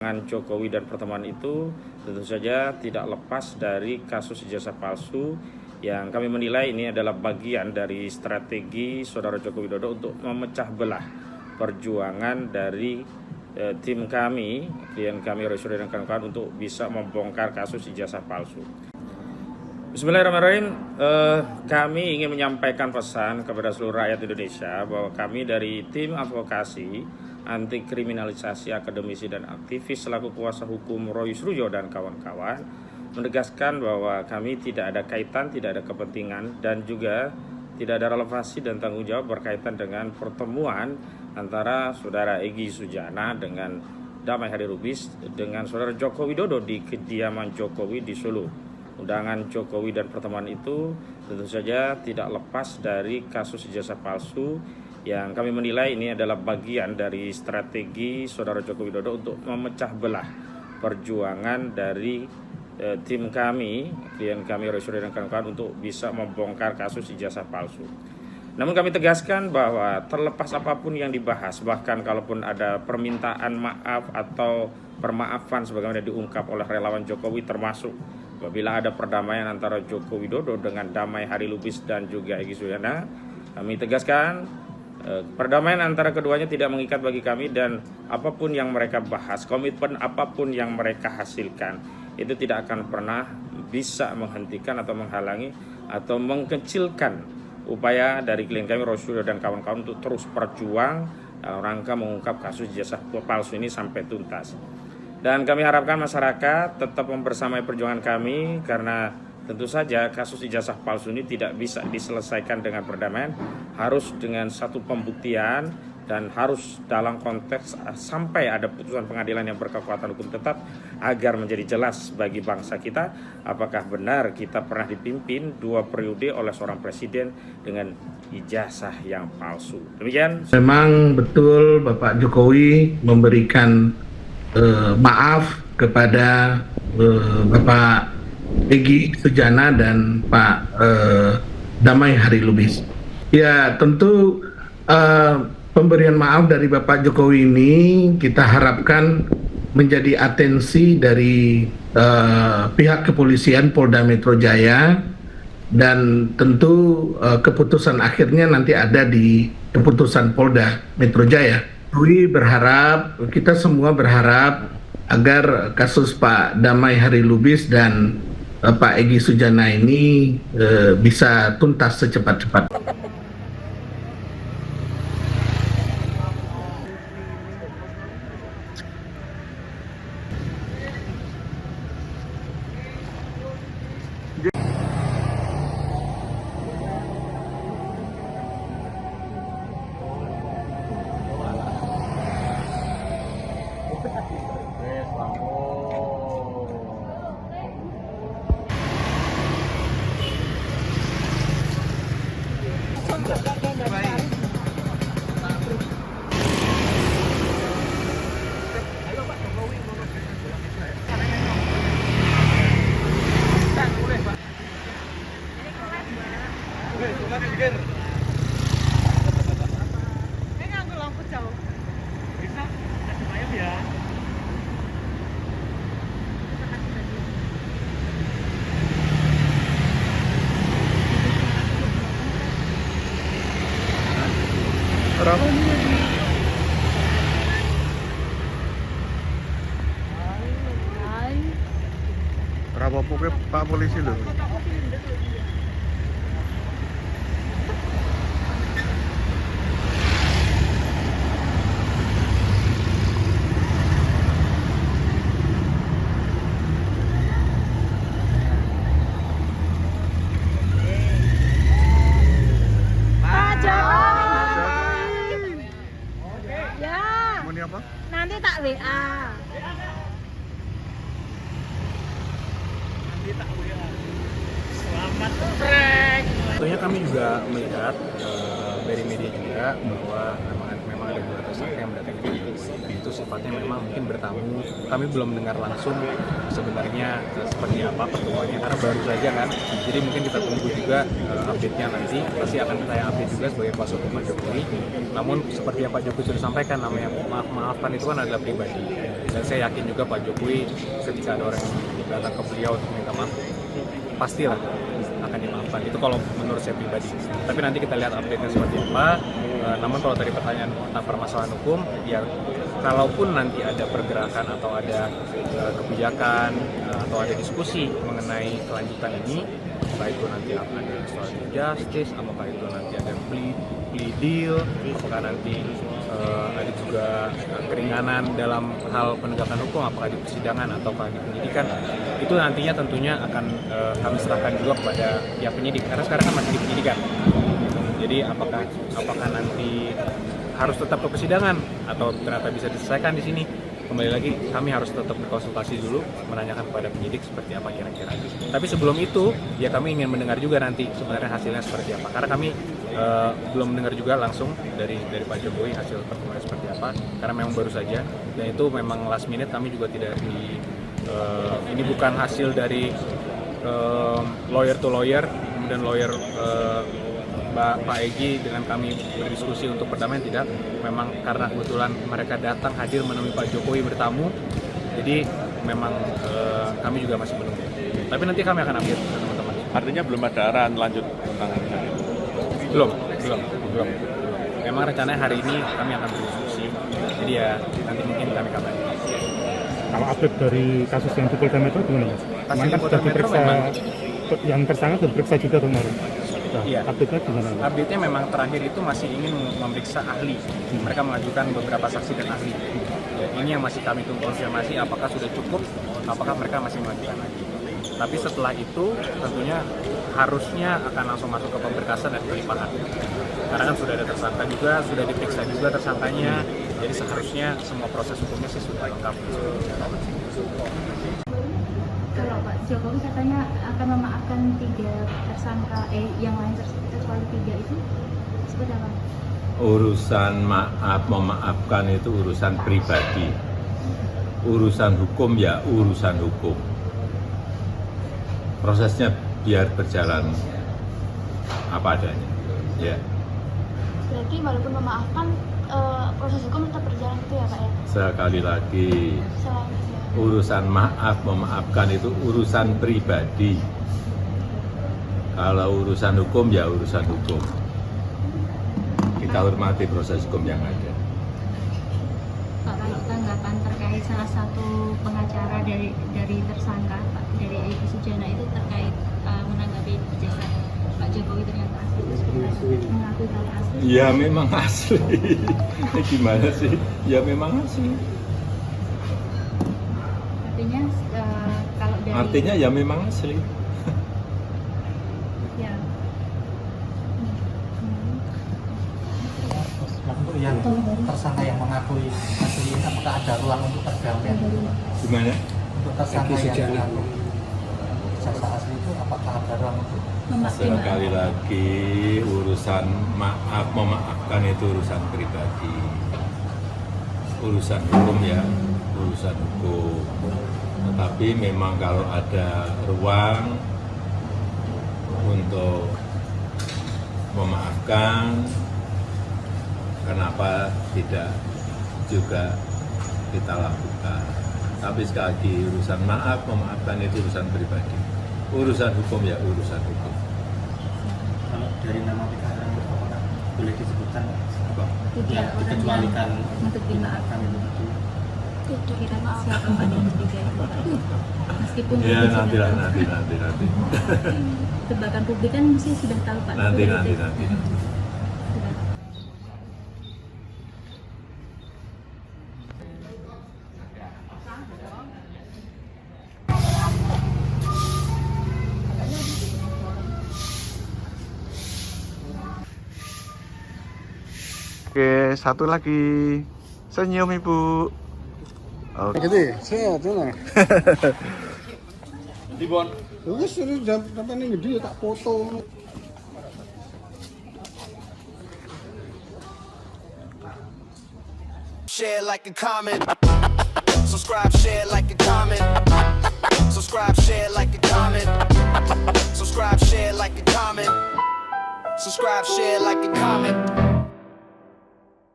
Dengan Jokowi dan pertemuan itu tentu saja tidak lepas dari kasus ijazah palsu yang kami menilai ini adalah bagian dari strategi Saudara Joko Widodo untuk memecah belah perjuangan dari tim kami, klien kami Roy Suryo dan kawan-kawan untuk bisa membongkar kasus ijazah palsu. Bismillahirrahmanirrahim. Kami ingin menyampaikan pesan kepada seluruh rakyat Indonesia bahwa kami dari tim advokasi anti kriminalisasi akademisi dan aktivis selaku kuasa hukum Roy Suryo dan kawan-kawan menegaskan bahwa kami tidak ada kaitan, tidak ada kepentingan dan juga tidak ada relevansi dan tanggung jawab berkaitan dengan pertemuan antara Saudara Egy Sujana dengan Damai Hari Lubis dengan Saudara Joko Widodo di kediaman Jokowi di Solo. Undangan Jokowi dan pertemuan itu tentu saja tidak lepas dari kasus ijazah palsu yang kami menilai ini adalah bagian dari strategi Saudara Joko Widodo untuk memecah belah perjuangan dari tim kami, klien kami Roy Suryo dan kawan-kawan untuk bisa membongkar kasus ijazah palsu. Namun kami tegaskan bahwa terlepas apapun yang dibahas, bahkan kalaupun ada permintaan maaf atau permaafan sebagaimana diungkap oleh relawan Jokowi, termasuk apabila ada perdamaian antara Joko Widodo dengan Damai Hari Lubis dan juga Egy Sujana, kami tegaskan perdamaian antara keduanya tidak mengikat bagi kami dan apapun yang mereka bahas, komitmen apapun yang mereka hasilkan, itu tidak akan pernah bisa menghentikan atau menghalangi atau mengkecilkan upaya dari klien kami Roy Suryo dan kawan-kawan untuk terus berjuang dalam rangka mengungkap kasus ijazah palsu ini sampai tuntas. Dan kami harapkan masyarakat tetap membersamai perjuangan kami karena tentu saja kasus ijazah palsu ini tidak bisa diselesaikan dengan perdamaian, harus dengan satu pembuktian dan harus dalam konteks sampai ada putusan pengadilan yang berkekuatan hukum tetap agar menjadi jelas bagi bangsa kita apakah benar kita pernah dipimpin 2 periode oleh seorang presiden dengan ijazah yang palsu. Demikian. Memang betul Bapak Jokowi memberikan maaf kepada Bapak Egy Sujana dan Pak Damai Hari Lubis. Ya, tentu pemberian maaf dari Bapak Jokowi ini kita harapkan menjadi atensi dari pihak kepolisian Polda Metro Jaya, dan tentu keputusan akhirnya nanti ada di keputusan Polda Metro Jaya. Kita semua berharap agar kasus Pak Damai Hari Lubis dan Pak Egy Sujana ini bisa tuntas secepat-cepat. Rapopo Pak Polisi lho. Ya, Apa? nanti tak WA. Selamat Prank. Tentunya kami juga melihat dari media juga bahwa memang ada 2 tersangka yang mendatangi itu sifatnya memang mungkin bertamu. Kami belum mendengar langsung sebenarnya seperti apa pertemuannya karena baru saja kan. Jadi mungkin kita tunggu juga update-nya nanti. Pasti akan saya update juga sebagai kuasa hukum Pak Jokowi. Namun seperti yang Pak Jokowi sudah sampaikan, namanya maaf-maafkan itu kan adalah pribadi. Dan saya yakin juga Pak Jokowi ketika ada orang yang datang ke beliau untuk minta maaf, pastilah akan dimaafkan. Itu kalau menurut saya pribadi. Tapi nanti kita lihat update-nya seperti apa. Namun kalau tadi pertanyaan tentang permasalahan hukum, ya kalaupun nanti ada pergerakan atau ada kebijakan atau ada diskusi mengenai kelanjutan ini, apakah itu nanti akan ada restoratif justice, apakah itu nanti ada plea deal, apakah nanti ada juga keringanan dalam hal penegakan hukum, apakah di persidangan ataukah di penyidikan, itu nantinya tentunya akan kami serahkan juga kepada pihak penyidik, karena sekarang kan masih di penyidikan. Jadi apakah nanti harus tetap ke persidangan atau ternyata bisa diselesaikan di sini, kembali lagi kami harus tetap berkonsultasi dulu, menanyakan kepada penyidik seperti apa kira-kira. Tapi sebelum itu ya kami ingin mendengar juga nanti sebenarnya hasilnya seperti apa, karena kami belum mendengar juga langsung dari Pak Jokowi hasil pertemuan seperti apa, karena memang baru saja dan itu memang last minute. Kami juga tidak ini bukan hasil dari lawyer to lawyer, kemudian lawyer Pak Egy dengan kami berdiskusi untuk perdamaian, tidak. Memang karena kebetulan mereka datang hadir menemui Pak Jokowi bertamu, jadi memang kami juga masih menunggu. Tapi nanti kami akan update teman-teman. Artinya belum ada arahan lanjut tentang ini? Belum. Memang rencananya hari ini kami akan berdiskusi, jadi ya nanti mungkin kami kabarin. Kalau update dari kasus yang di Polda Metro gimana Mas? Kasus Kemarin di kan Polda sudah Metro diperiksa, memang- yang tersangka sudah diperiksa juga kemarin. Nah, Iya. update-nya gimana? Update-nya memang terakhir itu masih ingin memeriksa ahli. Mereka mengajukan beberapa saksi dan ahli. Ya, ini yang masih kami tunggu konfirmasi apakah sudah cukup, apakah mereka masih mengajukan lagi. Tapi setelah itu tentunya harusnya akan langsung masuk ke pemberkasan dan pelimpahan. Karena kan sudah ada tersangka juga, sudah diperiksa juga tersangkanya, jadi seharusnya semua proses hukumnya sih sudah lengkap. Kalau Pak Jokowi katanya akan memaafkan 3 tersangka, yang lain kecuali 3 itu seperti apa? Urusan maaf memaafkan itu urusan pribadi. Urusan hukum ya urusan hukum. Prosesnya biar berjalan apa adanya. Ya. Berarti walaupun memaafkan, proses hukum tetap berjalan gitu ya Pak ya? Sekali lagi, Selain itu ya. urusan maaf memaafkan itu urusan pribadi. Kalau urusan hukum ya urusan hukum. Kita hormati proses hukum yang ada. Pak, kalau tanggapan terkait salah satu pengacara dari tersangka Pak, dari Egy Sujana itu terkait menanggapi jasa Pak Jokowi ternyata asli, mengakui kalau asli. Ya memang asli. Gimana sih? Ya memang asli. Artinya kalau dari Artinya ya memang asli. ya. Untuk yang tersangka yang mengakui asli, apakah ada ruang untuk perdamaian? Gimana? Untuk tersangka yang mengakui jasa asli itu, apakah ada ruang untuk Sekali lagi urusan maaf memaafkan itu urusan pribadi. Urusan hukum ya urusan hukum. Tetapi memang kalau ada ruang untuk memaafkan, kenapa tidak juga kita lakukan. Tapi sekali lagi urusan maaf memaafkan itu urusan pribadi. Urusan hukum ya urusan hukum. kalau dari nama PKR apakah boleh disebutkan Apa? yang dikecualikan untuk dimaafkan itu? kira siapa Pak yang ketiga itu Pak? Meskipun Ya publik nantilah sudah tahu. nanti. Tebakan publik kan mesti sudah tahu Pak. Nanti. Sudah. Oke, satu lagi. Senyum Ibu. Oke. Gede, sehat ya. Dibon. Wis suruh jam ini gede tak foto. Share, like, and comment. Subscribe, share, like, and comment. Subscribe, share, like, and comment. Subscribe, share, like, and comment. Subscribe, share, like, and comment.